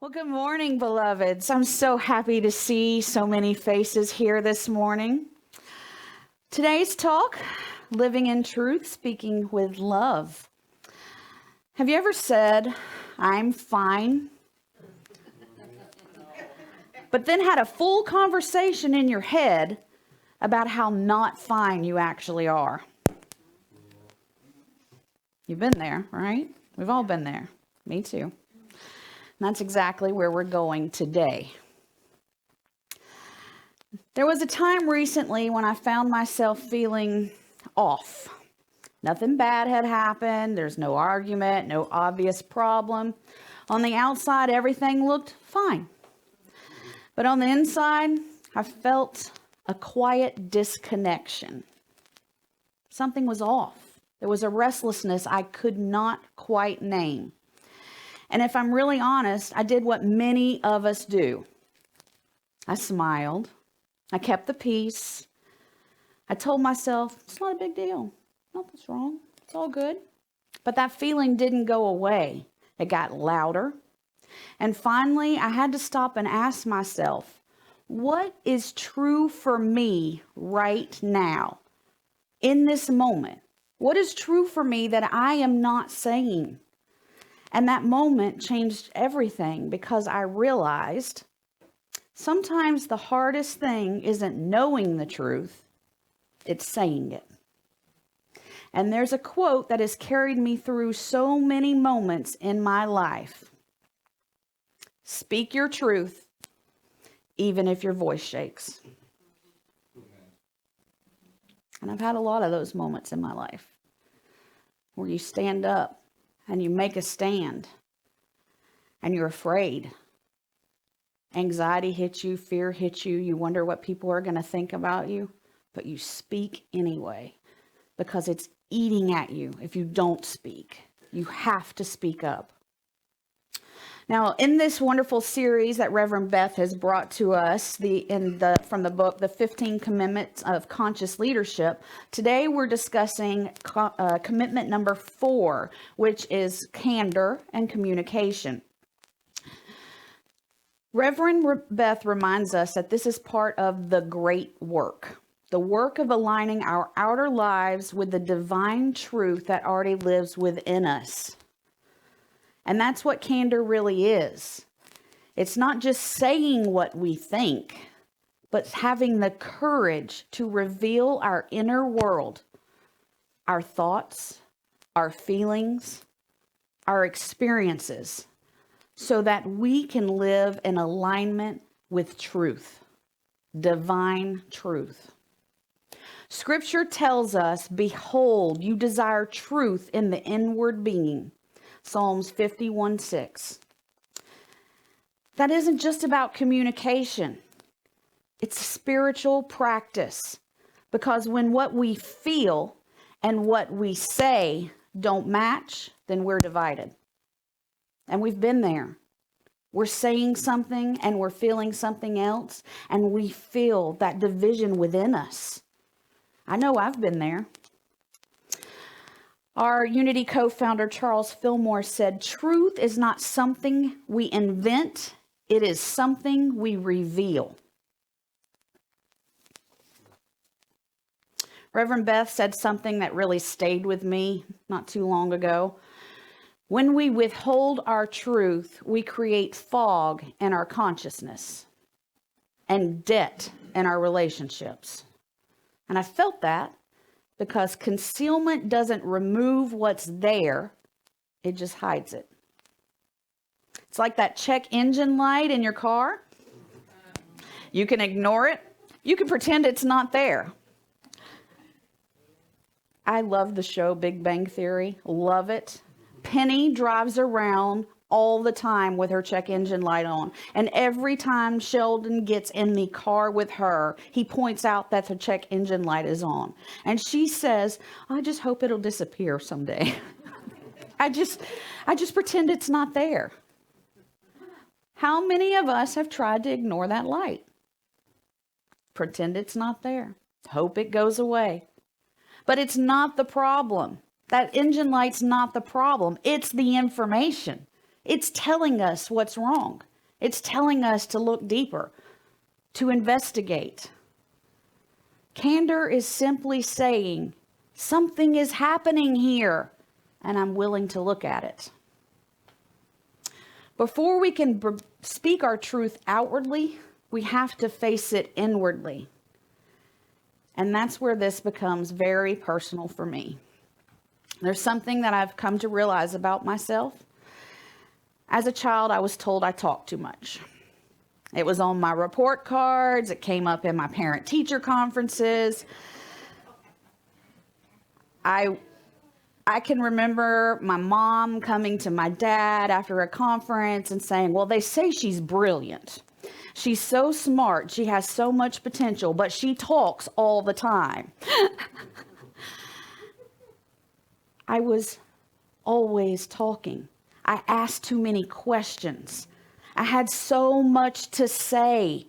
Well, good morning, beloveds. I'm so happy to see so many faces here this morning. Today's talk, Living in Truth, Speaking with Love. Have you ever said, I'm fine, but then had a full conversation in your head about how not fine you actually are? You've been there, right? We've all been there. Me too. And that's exactly where we're going today. There was a time recently when I found myself feeling off. Nothing bad had happened. There's no argument, no obvious problem. On the outside, everything looked fine. But on the inside, I felt a quiet disconnection. Something was off. There was a restlessness I could not quite name. And if I'm really honest, I did what many of us do. I smiled. I kept the peace. I told myself, it's not a big deal. Nothing's wrong. It's all good. But that feeling didn't go away. It got louder. And finally, I had to stop and ask myself, what is true for me right now, in this moment? What is true for me that I am not saying? And that moment changed everything because I realized sometimes the hardest thing isn't knowing the truth, it's saying it. And there's a quote that has carried me through so many moments in my life. Speak your truth, even if your voice shakes. And I've had a lot of those moments in my life where you stand up and you make a stand and you're afraid. Anxiety hits you, fear hits you, you wonder what people are going to think about you, but you speak anyway because it's eating at you if you don't speak. You have to speak up. Now, in this wonderful series that Reverend Beth has brought to us from the book, The 15 Commitments of Conscious Leadership, today we're discussing commitment number 4, which is candor and communication. Reverend Beth reminds us that this is part of the great work, the work of aligning our outer lives with the divine truth that already lives within us. And that's what candor really is. It's not just saying what we think, but having the courage to reveal our inner world, our thoughts, our feelings, our experiences, so that we can live in alignment with truth, divine truth. Scripture tells us, behold, you desire truth in the inward being. Psalms 51:6. That isn't just about communication. It's a spiritual practice. Because when what we feel and what we say don't match, then we're divided. And we've been there. We're saying something and we're feeling something else, and we feel that division within us. I know I've been there. Our Unity co-founder, Charles Fillmore, said, truth is not something we invent, it is something we reveal. Reverend Beth said something that really stayed with me not too long ago. When we withhold our truth, we create fog in our consciousness and debt in our relationships. And I felt that because concealment doesn't remove what's there, it just hides it. It's like that check engine light in your car. You can ignore it. You can pretend it's not there. I love the show Big Bang Theory. Love it. Penny drives around all the time with her check engine light on. And every time Sheldon gets in the car with her, he points out that the check engine light is on. And she says, I just hope it'll disappear someday. I just pretend it's not there. How many of us have tried to ignore that light? Pretend it's not there. Hope it goes away. But it's not the problem. That engine light's not the problem. It's the information. It's telling us what's wrong. It's telling us to look deeper, to investigate. Candor is simply saying, something is happening here, and I'm willing to look at it. Before we can speak our truth outwardly, we have to face it inwardly. And that's where this becomes very personal for me. There's something that I've come to realize about myself. As a child, I was told I talked too much. It was on my report cards. It came up in my parent-teacher conferences. I can remember my mom coming to my dad after a conference and saying, well, they say she's brilliant. She's so smart. She has so much potential, but she talks all the time. I was always talking. I asked too many questions. I had so much to say.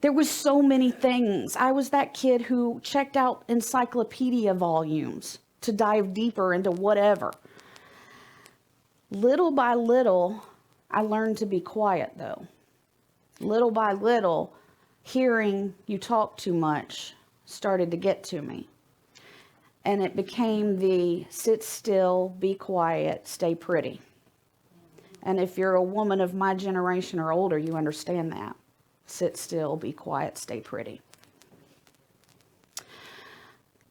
There was so many things. I was that kid who checked out encyclopedia volumes to dive deeper into whatever. Little by little, I learned to be quiet though. Little by little, hearing you talk too much started to get to me. And it became the sit still, be quiet, stay pretty. And if you're a woman of my generation or older, you understand that. Sit still, be quiet, stay pretty.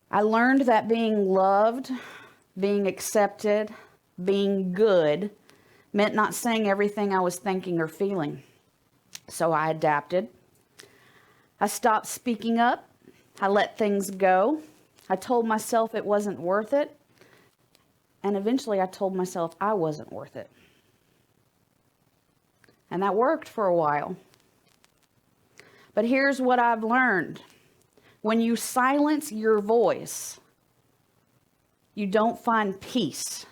I learned that being loved, being accepted, being good meant not saying everything I was thinking or feeling. So I adapted. I stopped speaking up. I let things go. I told myself it wasn't worth it. And eventually I told myself I wasn't worth it. And that worked for a while. But here's what I've learned. When you silence your voice, you don't find peace.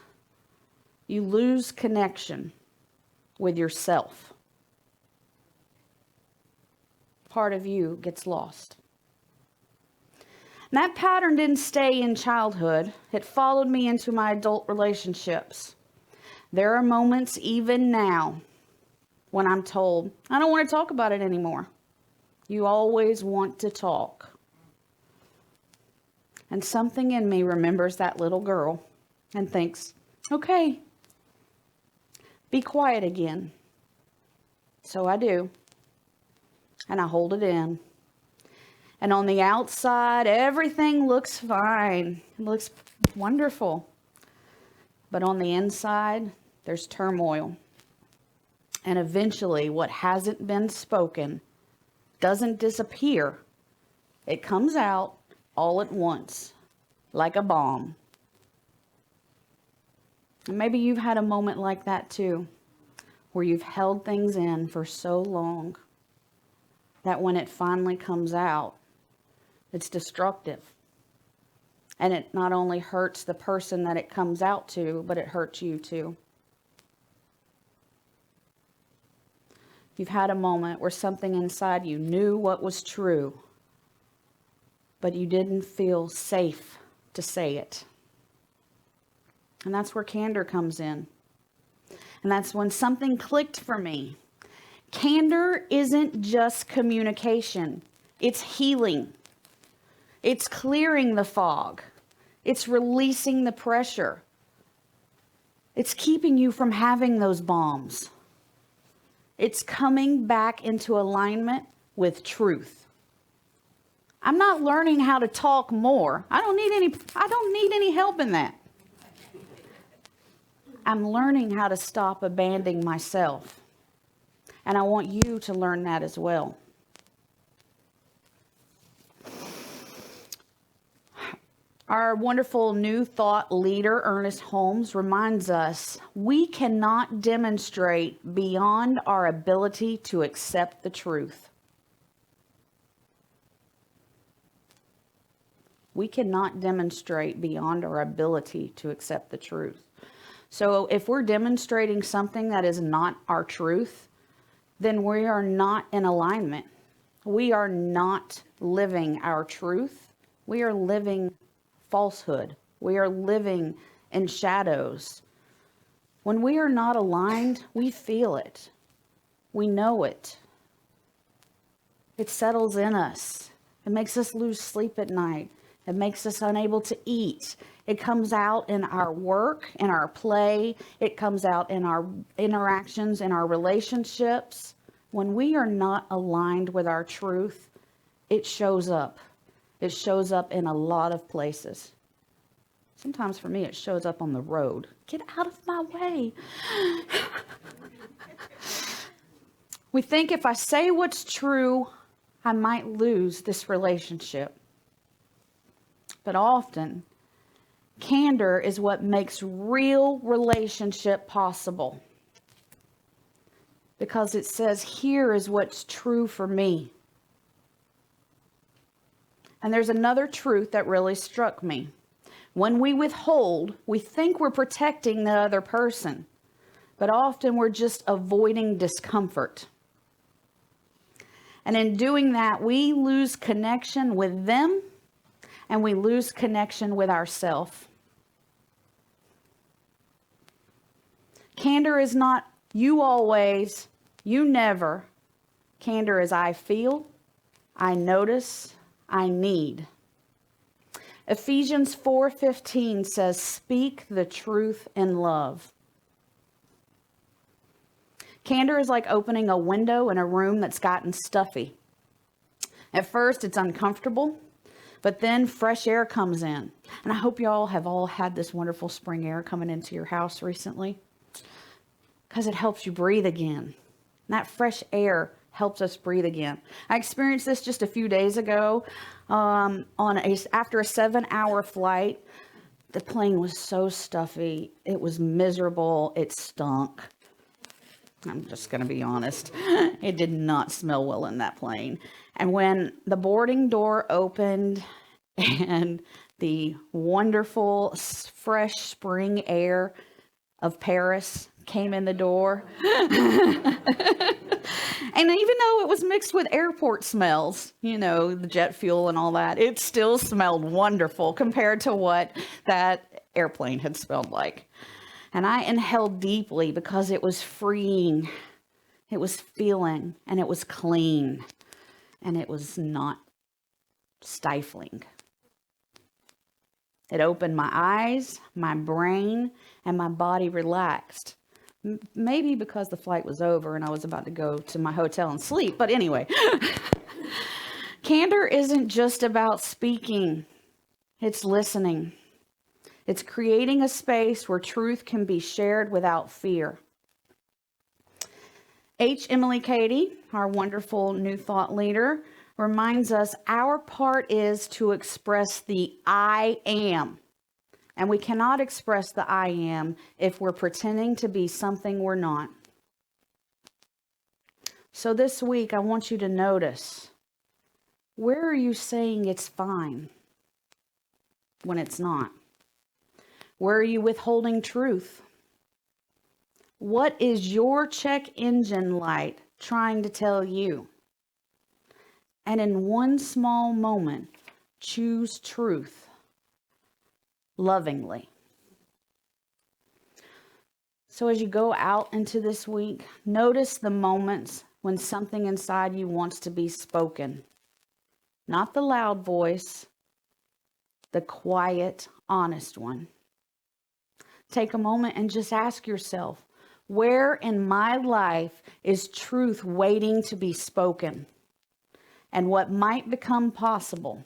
You lose connection with yourself. Part of you gets lost. And that pattern didn't stay in childhood. It followed me into my adult relationships. There are moments even now when I'm told, I don't want to talk about it anymore. You always want to talk. And something in me remembers that little girl and thinks, okay, be quiet again. So I do. And I hold it in. And on the outside, everything looks fine. It looks wonderful. But on the inside, there's turmoil. And eventually, what hasn't been spoken doesn't disappear. It comes out all at once, like a bomb. And maybe you've had a moment like that too, where you've held things in for so long that when it finally comes out, it's destructive. And it not only hurts the person that it comes out to, but it hurts you too. You've had a moment where something inside you knew what was true, but you didn't feel safe to say it. And that's where candor comes in. And that's when something clicked for me. Candor isn't just communication. It's healing. It's clearing the fog. It's releasing the pressure. It's keeping you from having those bombs. It's coming back into alignment with truth. I'm not learning how to talk more. I don't need any help in that. I'm learning how to stop abandoning myself. And I want you to learn that as well. Our wonderful New Thought leader, Ernest Holmes, reminds us we cannot demonstrate beyond our ability to accept the truth. We cannot demonstrate beyond our ability to accept the truth. So if we're demonstrating something that is not our truth, then we are not in alignment. We are not living our truth. We are living falsehood. We are living in shadows. When we are not aligned, we feel it. We know it. It settles in us. It makes us lose sleep at night. It makes us unable to eat. It comes out in our work, in our play. It comes out in our interactions, in our relationships. When we are not aligned with our truth, it shows up. It shows up in a lot of places. Sometimes for me, it shows up on the road. Get out of my way. We think if I say what's true, I might lose this relationship. But often, candor is what makes real relationship possible. Because it says, here is what's true for me. And there's another truth that really struck me. When we withhold, we think we're protecting the other person, but often we're just avoiding discomfort. And in doing that, we lose connection with them and we lose connection with ourselves. Candor is not you always, you never. Candor is I feel, I notice, I need. Ephesians 4:15 says, speak the truth in love. Candor is like opening a window in a room that's gotten stuffy. At first, it's uncomfortable, but then fresh air comes in. And I hope y'all have all had this wonderful spring air coming into your house recently, because it helps you breathe again. And that fresh air helps us breathe again. I experienced this just a few days ago after a 7-hour flight. The plane was so stuffy. It was miserable. It stunk. I'm just going to be honest. It did not smell well in that plane. And when the boarding door opened and the wonderful, fresh spring air of Paris came in the door, and even though it was mixed with airport smells, you know, the jet fuel and all that, it still smelled wonderful compared to what that airplane had smelled like. And I inhaled deeply because it was freeing, it was feeling, and it was clean, and it was not stifling. It opened my eyes, my brain, and my body relaxed. Maybe because the flight was over and I was about to go to my hotel and sleep. But anyway, candor isn't just about speaking. It's listening. It's creating a space where truth can be shared without fear. Emily Cady, our wonderful New Thought leader, reminds us our part is to express the I am. And we cannot express the I am if we're pretending to be something we're not. So this week, I want you to notice, where are you saying it's fine when it's not? Where are you withholding truth? What is your check engine light trying to tell you? And in one small moment, choose truth lovingly. So as you go out into this week, notice the moments when something inside you wants to be spoken. Not the loud voice, the quiet, honest one. Take a moment and just ask yourself, where in my life is truth waiting to be spoken? And what might become possible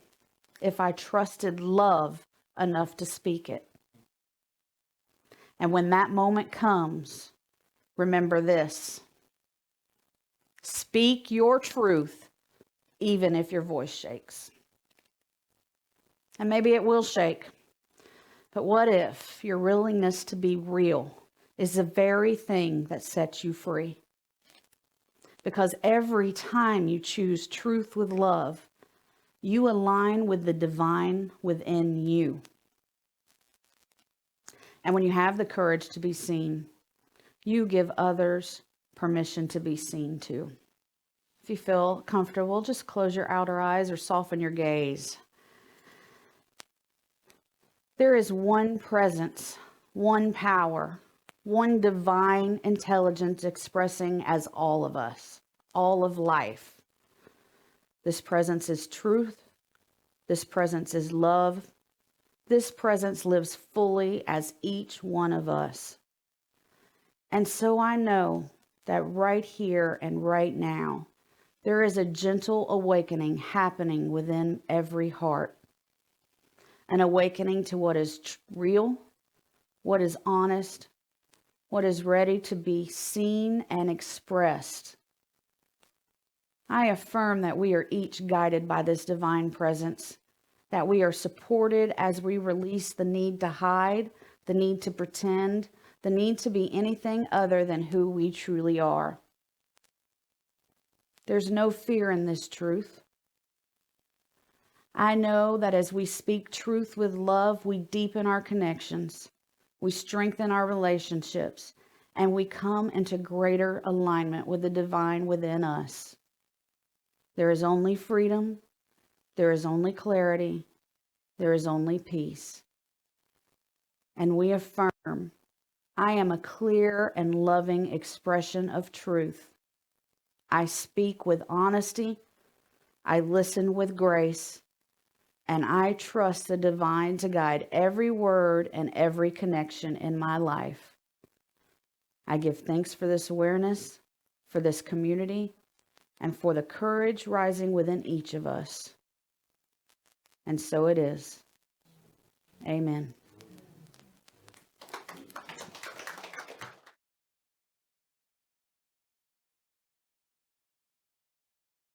if I trusted love enough to speak it? And when that moment comes, remember this: speak your truth, even if your voice shakes. And maybe it will shake, but what if your willingness to be real is the very thing that sets you free? Because every time you choose truth with love, you align with the divine within you. And when you have the courage to be seen, you give others permission to be seen too. If you feel comfortable, just close your outer eyes or soften your gaze. There is one presence, one power, one divine intelligence expressing as all of us, all of life. This presence is truth. This presence is love. This presence lives fully as each one of us. And so I know that right here and right now, there is a gentle awakening happening within every heart. An awakening to what is real, what is honest, what is ready to be seen and expressed. I affirm that we are each guided by this divine presence, that we are supported as we release the need to hide, the need to pretend, the need to be anything other than who we truly are. There's no fear in this truth. I know that as we speak truth with love, we deepen our connections, we strengthen our relationships, and we come into greater alignment with the divine within us. There is only freedom, there is only clarity, there is only peace. And we affirm, I am a clear and loving expression of truth. I speak with honesty, I listen with grace, and I trust the divine to guide every word and every connection in my life. I give thanks for this awareness, for this community, and for the courage rising within each of us. And so it is. Amen.